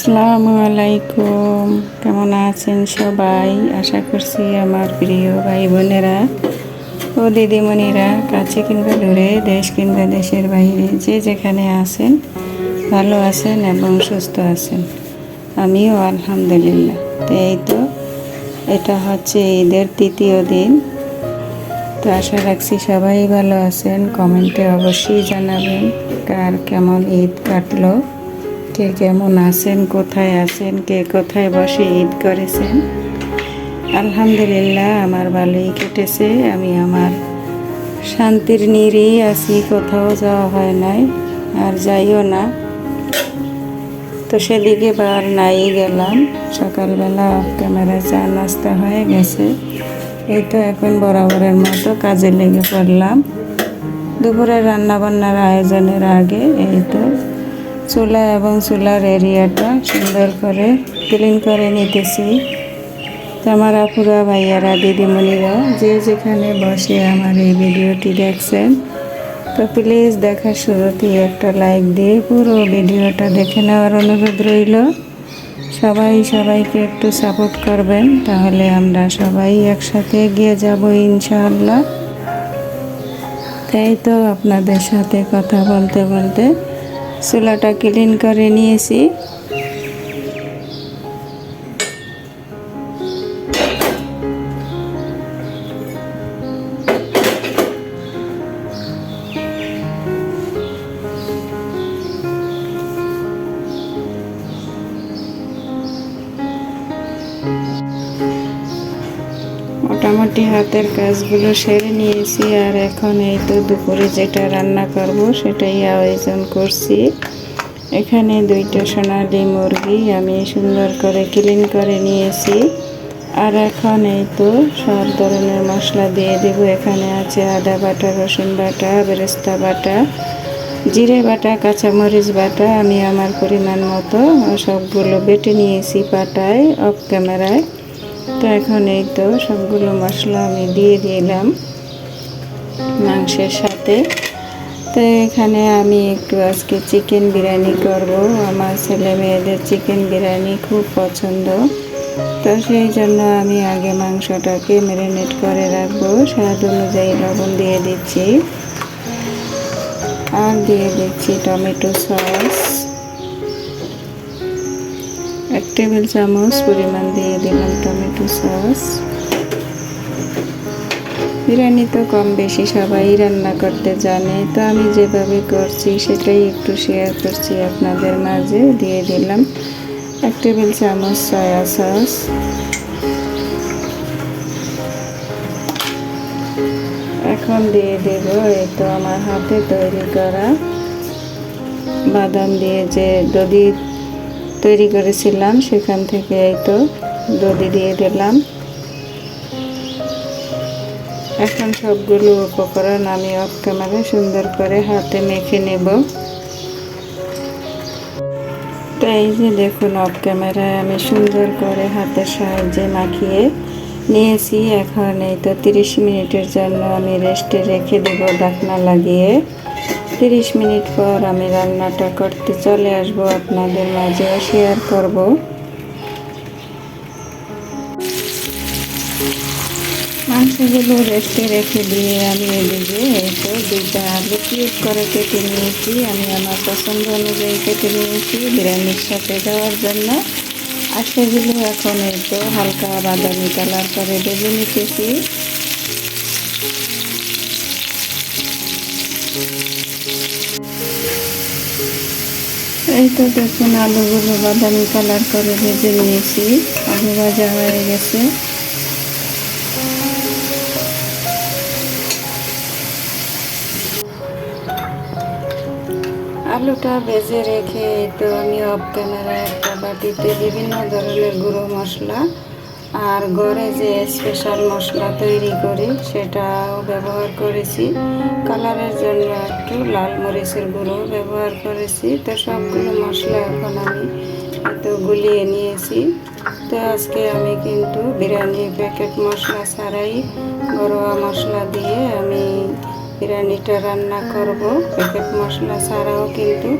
আসসালামু আলাইকুম। কেমন আছেন সবাই? আশা করছি আমার প্রিয় ভাই বোনেরা ও দিদিমণিরা কাছে কিংবা দূরে, দেশ কিংবা দেশের বাইরে, যে যেখানে আছেন ভালো আছেন এবং সুস্থ আছেন। আমিও আলহামদুলিল্লাহ। তো এই তো এটা হচ্ছে ঈদের তৃতীয় দিন। তো আশা রাখছি সবাই ভালো আছেন। কমেন্টে অবশ্যই জানাবেন কার কেমন ঈদ কাটলো, কে কেমন আছেন, কোথায় আছেন, কে কোথায় বসে ঈদ করেছেন। আলহামদুলিল্লাহ আমার ভালোই কেটেছে। আমি আমার শান্তির নিরেই আছি, কোথাও যাওয়া হয় নাই আর যাইও না। তো সেদিকে বার নাই গেলাম। সকালবেলা অফ ক্যামেরা চা নাস্তা হয়ে গেছে। এই তো এখন বরাবরের মতো কাজে লেগে পড়লাম। দুপুরে রান্নাবান্নার আয়োজনের আগে এই তো চুলা এবং চুলার এরিয়াটা সুন্দর করে ক্লিন করে নিতেছি। তো আমার আপুরা, ভাইয়ারা, দিদিমণিরা যে যেখানে বসে আমার এই ভিডিওটি দেখছেন, তো প্লিজ দেখার শুরুতেই একটা লাইক দিয়ে পুরো ভিডিওটা দেখে নেওয়ার অনুরোধ রইল। সবাই সবাইকে একটু সাপোর্ট করবেন, তাহলে আমরা সবাই একসাথে এগিয়ে যাব ইনশাআল্লাহ। তাই তো আপনাদের সাথে কথা বলতে বলতে চুলাটা ক্লিন করে নিয়েছি। মোটামুটি হাতের কাজগুলো সেরে নিয়েছি। আর এখন এই তো দুপুরে যেটা রান্না করব সেটাই আয়োজন করছি। এখানে 2টা সোনালি মুরগি আমি সুন্দর করে ক্লিন করে নিয়েছি। আর এখন এই তো সব ধরনের মশলা দিয়ে দেব। এখানে আছে আদা বাটা, রসুন বাটা, বেরেস্তা বাটা, জিরে বাটা, কাঁচামরিচ বাটা। আমি আমার পরিমাণ মতো সবগুলো বেটে নিয়েছি পাটায় অফ ক্যামেরায়। তো এখন এই তো সবগুলো মশলা আমি দিয়ে দিলাম মাংসের সাথে। তো এখানে আমি একটু আজকে চিকেন বিরিয়ানি করব। আমার ছেলে মেয়েদের চিকেন বিরিয়ানি খুব পছন্দ। তো সেই জন্য আমি আগে মাংসটাকে ম্যারিনেট করে রাখবো। স্বাদ অনুযায়ী লবণ দিয়ে দিচ্ছি, আর দিয়ে দিচ্ছি টমেটো সস 1 টেবিল চামচ পরিমাণ দিয়ে দিলাম টমেটো সস। বিরিয়ানি তো কম বেশি সবাই রান্না করতে জানে, তো আমি যেভাবে করছি সেটাই একটু শেয়ার করছি আপনাদের মাঝে। দিয়ে দিলাম 1 টেবিল চামচ সয়া সস। এখন দিয়ে দেব এই তো আমার হাতে তৈরি করা বাদাম দিয়ে যে দধি তৈরি করেছিলাম সেখান থেকে এই তো দধি দিয়ে দিলাম। এখন সবগুলো উপকরণ আমি অফ ক্যামেরা সুন্দর করে হাতে মেখে নেব। তো এই যে দেখুন অফ ক্যামেরায় আমি সুন্দর করে হাতের সাহায্যে মাখিয়ে নিয়েছি। এখন এই তো 30 মিনিটের জন্য আমি রেস্টে রেখে দেব ঢাকনা লাগিয়ে। 30 মিনিট পর আমি রান্নাটা করতে চলে আসব, আপনাদের মাঝেও শেয়ার করব। মাংসগুলো রেস্টে রেখে দিয়ে আমি এদিকে এই তো 2টা আলু কিউব করে কেটে নিয়েছি। আমি আমার পছন্দ অনুযায়ী কেটে নিয়েছি বিরিয়ানির সাথে দেওয়ার জন্য। আর সেগুলো এখন এই তো হালকা বাদামি কালার করে ভেজে নিতেছি। এই তো দেখুন আলুগুলো বাদামি কালার করে ভেজে নিয়েছি। আলু ভাজা হয়ে গেছে। আলুটা ভেজে রেখে এই তো আমি অফ ক্যামেরা একটা বাটিতে বিভিন্ন ধরনের গুঁড়ো মশলা আর ঘরে যে স্পেশাল মশলা তৈরি করি সেটাও ব্যবহার করেছি। কালারের জন্য একটু লাল মরিচের গুঁড়ো ব্যবহার করেছি। তো সবগুলো মশলা এখন আমি তো গুলিয়ে নিয়েছি। তো আজকে আমি কিন্তু বিরিয়ানি প্যাকেট মশলা ছাড়াই ঘরোয়া মশলা দিয়ে আমি বিরিয়ানিটা রান্না করব। প্যাকেট মশলা ছাড়াও কিন্তু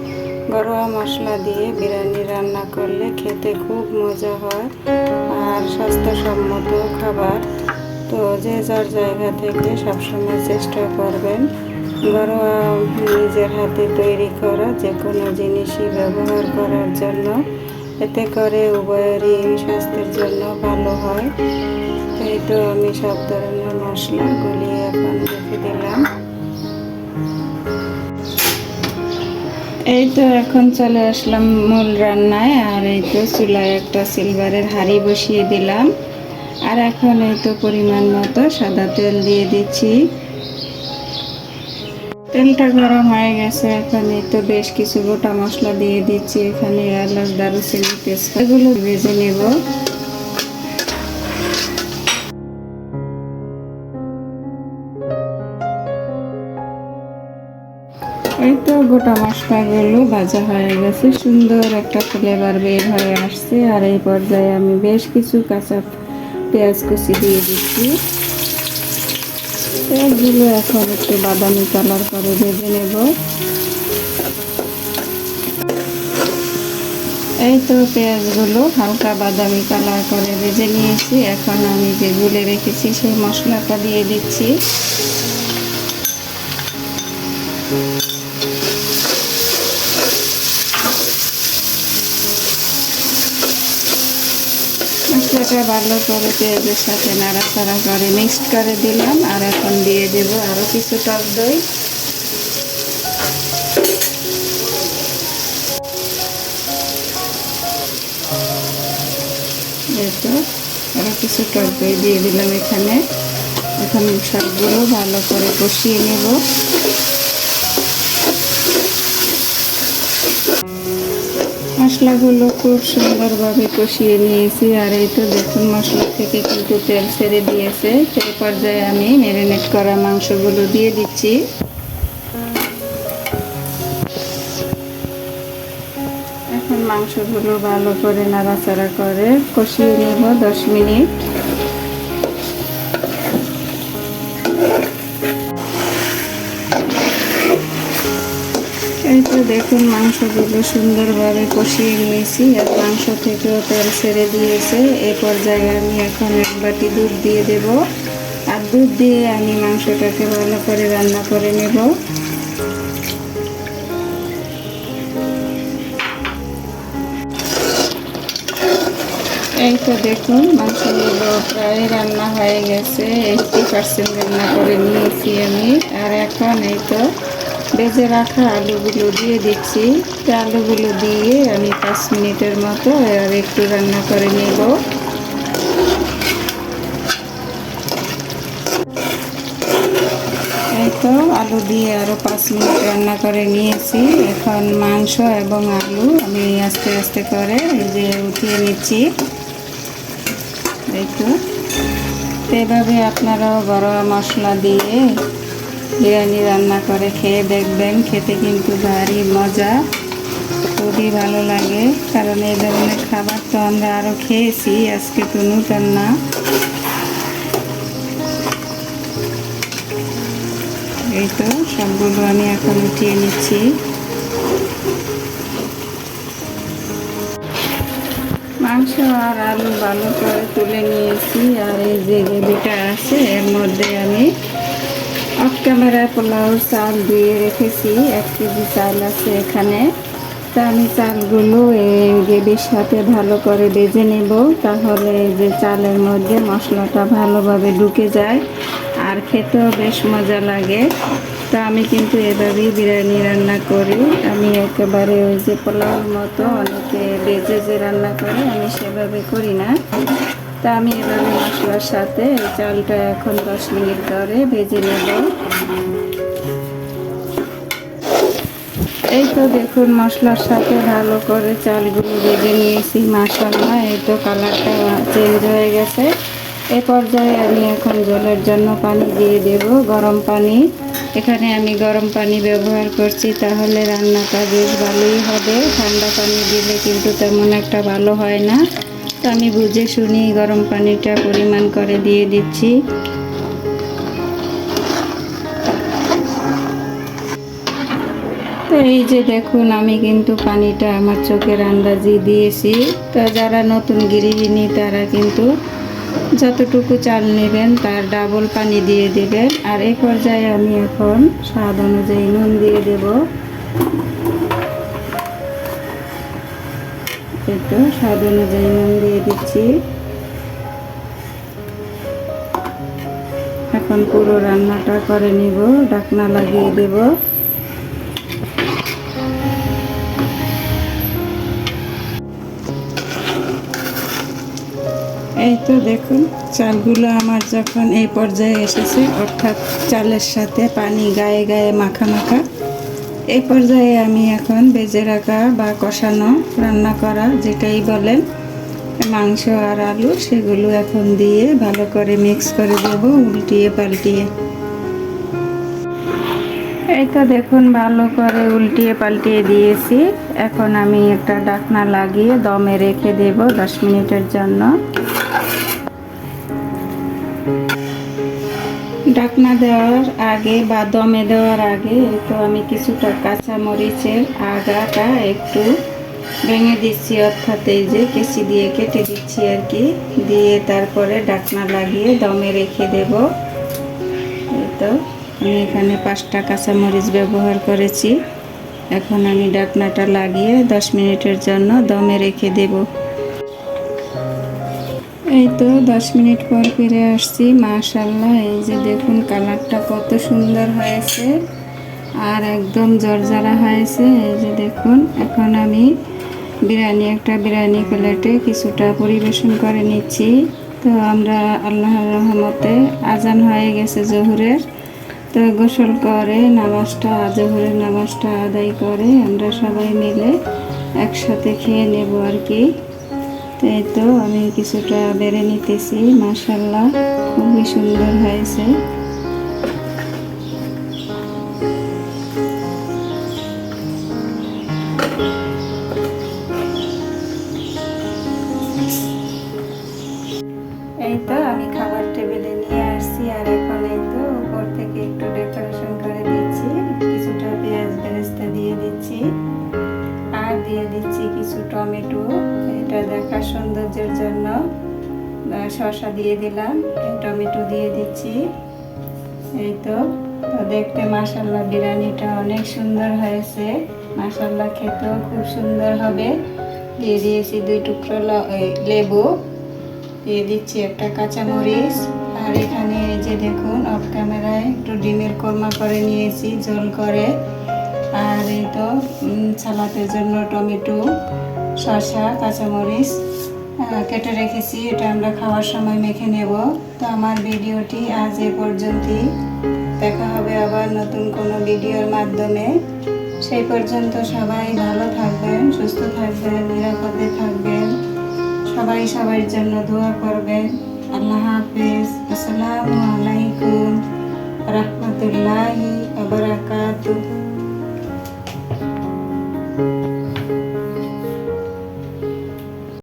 ঘরোয়া মশলা দিয়ে বিরিয়ানি রান্না করলে খেতে খুব মজা হয় আর স্বাস্থ্যসম্মত খাবার। তো যে যার জায়গা থেকে সবসময় চেষ্টা করবেন ঘরোয়া নিজের হাতে তৈরি করা যে কোনো জিনিসই ব্যবহার করার জন্য, এতে করে উভয়েরই স্বাস্থ্যের জন্য ভালো হয়। এই তো আমি সব ধরনের মশলা গলিয়ে এখন রেখে দিলাম। এই তো এখন চলে আসলাম মূল রান্নায়। আর এই তো চুলায় একটা সিলভারের হাঁড়ি বসিয়ে দিলাম। আর এখন এই তো পরিমাণ মতো সাদা তেল দিয়ে দিচ্ছি। তেলটা গরম হয়ে গেছে, এখন এই তো বেশ কিছু গোটা মশলা দিয়ে দিচ্ছি। এখানে এলাচ, দারুচিনি, তেজপাতা এগুলো ভেজে নেব। এই তো গোটা মশলাগুলো ভাজা হয়ে গেছে, সুন্দর একটা ফ্লেভার বের হয়ে আসছে। আর এই পর্যায়ে আমি বেশ কিছু কাঁচা পেঁয়াজ কুচি দিয়ে দিচ্ছি। পেঁয়াজগুলো এখন একটু বাদামি কালার করে ভেজে নেব। এই তো পেঁয়াজগুলো হালকা বাদামি কালার করে ভেজে নিয়েছি। এখন আমি যে গুলে রেখেছি সেই মশলাটা দিয়ে দিচ্ছি। মশলাটা ভালো করে পেঁয়াজের সাথে নাড়াচাড়া করে মিক্সড করে দিলাম। আর এখন দিয়ে দেব আরও কিছু টক দই। তো আরও কিছু টক দই দিয়ে দিলাম এখানে। এখন সবগুলো ভালো করে কষিয়ে নেব। মশলাগুলো খুব সুন্দরভাবে কষিয়ে নিয়েছি। আর এই তো দেখুন মশলা থেকে কিন্তু তেল ছেড়ে দিয়েছে। সেই পর্যায়ে আমি ম্যারিনেট করা মাংসগুলো দিয়ে দিচ্ছি। এখন মাংসগুলো ভালো করে নাড়াচাড়া করে কষিয়ে নেব 10 মিনিট। এই তো দেখুন মাংসগুলো সুন্দরভাবে কষিয়ে নিয়েছি আর মাংস থেকেও তেল ছেড়ে দিয়েছে। এই পর্যায়ে আমি এখন 1 বাটি দুধ দিয়ে দেব। আর দুধ দিয়ে আমি মাংসটাকে ভালো করে রান্না করে নেব। এই তো দেখুন মাংসগুলো প্রায় রান্না হয়ে গেছে, 80% রান্না করে নিয়েছি আমি। আর এখন এই তো ভেজে রাখা আলুগুলো দিয়ে দিচ্ছি। আলুগুলো দিয়ে আমি 5 মিনিটের মতো আর একটু রান্না করে নেব। এই তো আলু দিয়ে আরও 5 মিনিট রান্না করে নিয়েছি। এখন মাংস এবং আলু আমি আস্তে আস্তে করে এই যে উঠিয়ে নিচ্ছি। এই তো এভাবে আপনারাও ঘরোয়া মশলা দিয়ে বিরিয়ানি রান্না করে খেয়ে দেখবেন, খেতে কিন্তু ভারী মজা, খুবই ভালো লাগে। কারণ এই ধরনের খাবার তো আমরা আরও খেয়েছি, আজকে তো নতুন না। এই তো সবগুলো আমি এখন উঠিয়ে নিচ্ছি। মাংস আর আলু ভালো করে তুলে নিয়েছি। আর এই যে গ্রেভিটা আছে এর মধ্যে আমি অফ ক্যামেরায় পোলাওর চাল দিয়ে রেখেছি। 1 কেজি চাল আছে এখানে। তা আমি চালগুলো এই গ্রেভির সাথে ভালো করে ভেজে নেব, তাহলে এই যে চালের মধ্যে মশলাটা ভালোভাবে ঢুকে যায় আর খেতেও বেশ মজা লাগে। তা আমি কিন্তু এভাবেই বিরিয়ানি রান্না করি। আমি একেবারে ওই যে পোলাওর মতো অনেকে ভেজে যে রান্না করে আমি সেভাবে করি না। তা আমি এভাবে মশলার সাথে এই চালটা এখন 10 মিনিট ধরে ভেজে নেব। এই তো দেখুন মশলার সাথে ভালো করে চালগুলো ভেজে নিয়েছি। মাশাআল্লাহ এই তো কালারটা চেঞ্জ হয়ে গেছে। এই পর্যায়ে আমি এখন ঝোলের জন্য পানি দিয়ে দেব, গরম পানি। এখানে আমি গরম পানি ব্যবহার করছি, তাহলে রান্নাটা বেশ ভালোই হবে। ঠান্ডা পানি দিলে কিন্তু তেমন একটা ভালো হয় না। তো আমি বুঝে শুনি গরম পানিটা পরিমাণ করে দিয়ে দিচ্ছি। তো এই যে দেখুন আমি কিন্তু পানিটা আমার চোখের আন্দাজি দিয়েছি। তো যারা নতুন গৃহিণী তারা কিন্তু যতটুকু চাল নেবেন তার ডাবল পানি দিয়ে দিবেন। আর এই পর্যায়ে আমি এখন স্বাদ অনুযায়ী নুন দিয়ে দেব। একটু স্বাদ অনুযায়ী নুন দিয়ে দিচ্ছি। এখন পুরো রান্নাটা করে নিব, ঢাকনা লাগিয়ে দেব। এই তো দেখুন চালগুলো আমার যখন এই পর্যায়ে এসেছে, অর্থাৎ চালের সাথে পানি গায়ে গায়ে মাখা মাখা, এই পর্যায়ে আমি এখন ভেজে রাখা বা কষানো রান্না করা যেটাই বলেন মাংস আর আলু, সেগুলো এখন দিয়ে ভালো করে মিক্স করে দেব উল্টিয়ে পাল্টিয়ে। এই তো দেখুন ভালো করে উল্টিয়ে পাল্টিয়ে দিয়েছি। এখন আমি একটা ঢাকনা লাগিয়ে দমে রেখে দেব 10 মিনিটের জন্য। ঢাকনা দেওয়ার আগে বা দমে দেওয়ার আগে তো আমি কিছুটা কাঁচা মরিচের আগাটা একটু ভেঙে দিচ্ছি, অর্থাৎ এই যে কেচি দিয়ে কেটে দিচ্ছি আর কি, দিয়ে তারপরে ঢাকনা লাগিয়ে দমে রেখে দেব। এই তো আমি এখানে 5টা কাঁচামরিচ ব্যবহার করেছি। এখন আমি ঢাকনাটা লাগিয়ে 10 মিনিটের জন্য দমে রেখে দেব। এই তো 10 মিনিট পর ফিরে আসছি। মাশাআল্লাহ, এই যে দেখুন কালারটা কত সুন্দর হয়েছে আর একদম জরজরা হয়েছে। এই যে দেখুন এখন আমি একটা বিরিয়ানি প্লেটে কিছুটা পরিবেশন করে নিচ্ছি। তো আমরা আল্লাহর রহমতে আজান হয়ে গেছে জোহরের, তো গোসল করে জোহরের নামাজটা আদায় করে আমরা সবাই মিলে একসাথে খেয়ে নেব আর কি। তো এই তো আমি কিছুটা বেড়ে নিতেছি। মাশাআল্লাহ, খুবই সুন্দর হয়েছে। এই তো আমি খাবার টেবিলে নিয়ে আসছি, আর এখন এই তো উপর থেকে একটু ডেকোরেশন করে দিচ্ছি। কিছুটা পেঁয়াজ বেরেস্তা দিয়ে দিচ্ছি আর দিয়ে দিচ্ছি কিছু টমেটো, এটা দেখার সৌন্দর্যের জন্য। শসা দিয়ে দিলাম, টমেটো দিয়ে দিচ্ছি। এই তো দেখতে মাশাআল্লাহ বিরিয়ানিটা অনেক সুন্দর হয়েছে। মাশাআল্লাহ খেতেও খুব সুন্দর হবে। দিয়ে দিয়েছি 2 টুকরো লেবু, দিয়ে দিচ্ছি একটা কাঁচামরিচ। আর এখানে এই যে দেখুন অফ ক্যামেরায় একটু ডিমের কোরমা করে নিয়েছি ঝোল করে। আর এই তো সালাদের জন্য টমেটো, শসা, কাঁচামরিচ কেটে রেখেছি, এটা আমরা খাওয়ার সময় মেখে নেব। তো আমার ভিডিওটি আজ এ পর্যন্তই। দেখা হবে আবার নতুন কোনো ভিডিওর মাধ্যমে। সেই পর্যন্ত সবাই ভালো থাকবেন, সুস্থ থাকবেন, নিরাপদে থাকবেন। সবাই সবার জন্য দোয়া করবেন। আল্লাহ হাফেজ। আসসালামু আলাইকুম রাহমাতুল্লাহি ওয়া বারাকাতুহু।